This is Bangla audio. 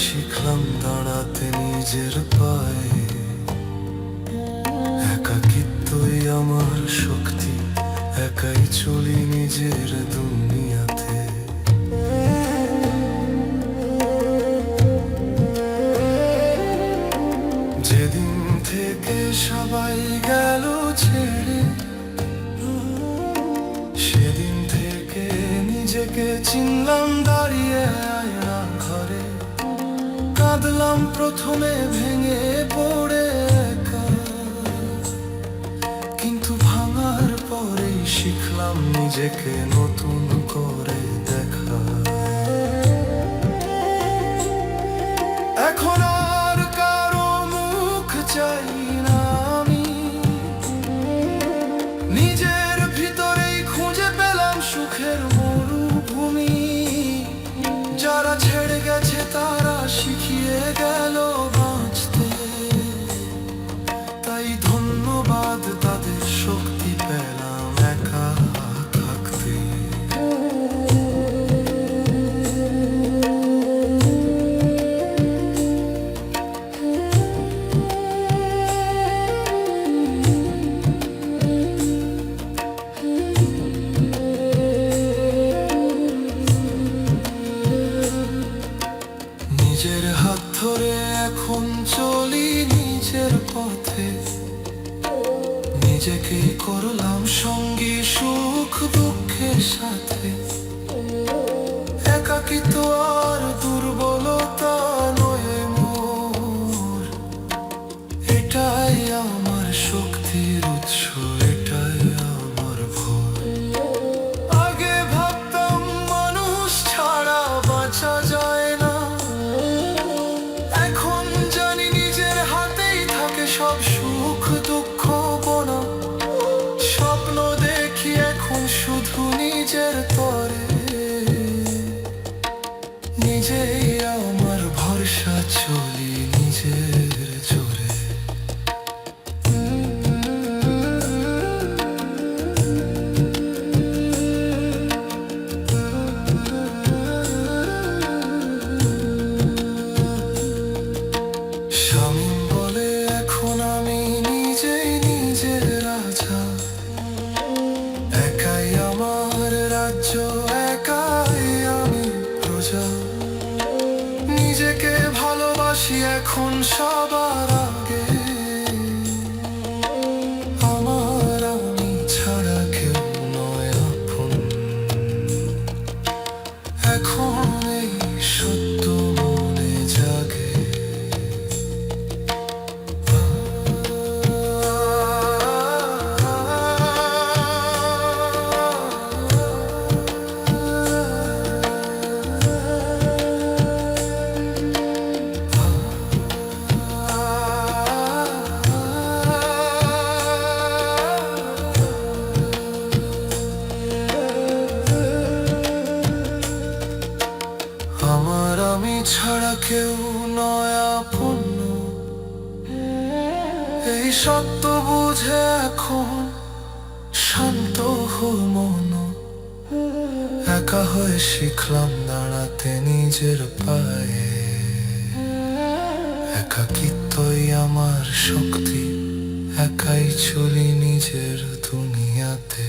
শিখলাম দাঁড়াতে নিজের পায়ে। একাকিত্বই আমার শক্তি, একাই চলি নিজের দুনিয়াতে। যেদিন থেকে সবাই গেল ছেড়ে, সেদিন থেকে নিজেকে চিনলাম দাঁড়িয়ে আয়না ঘরে। কাঁদলাম প্রথমে ভেঙে পড়ে একা, কিন্তু ভাঙার পরেই শিখলাম নিজেকে নতুন করে দেখা। এখন আর কারো মুখ চাই না আমি, নিজের ভিতরেই খুঁজে পেলাম সুখের মরুভূমি। যারা ছেড়ে গেছে তারা শিখিয়ে গেল বাঁচতে, তাই ধন্যবাদ তাদের, শক্তি পেলাম একা থাকতে। নিজের হাত ধরে এখন চলি নিজের পথে, নিজেকেই করলাম সঙ্গী সুখ দুঃখের সাথে। একাকিত্ব আর দুর্বলতা নয় মোর, এটাই আমার শক্তির উৎস, এটাই আমার ভয়। আগে ভাবতাম মানুষ ছাড়া বাঁচা যায় না, এখন জানি নিজের হাতেই থাকে সব সুখ দুঃখ গোনা। স্বপ্ন দেখি এখন শুধু নিজের তরে, নিজেই আমার ভরসা, চলি নিজের জোরে। স্বামী বলে এখন আমি নিজেই নিজের রাজা, একাই আমার রাজ্য, একাই আমি প্রজা। নিজেকে ভালোবাসি এখন সবার আগে, আমার আমি ছাড়া কেউ নয় আপন। এখন এই সত্য মনে জাগে। আমার আমি ছাড়া কেউ নয় আপন, এই সত্য বুঝে এখন শান্ত হল মন। একা হয়ে শিখলাম দাঁড়াতে নিজের পায়ে। একাকিত্বই আমার শক্তি, একাই চলি নিজের দুনিয়াতে।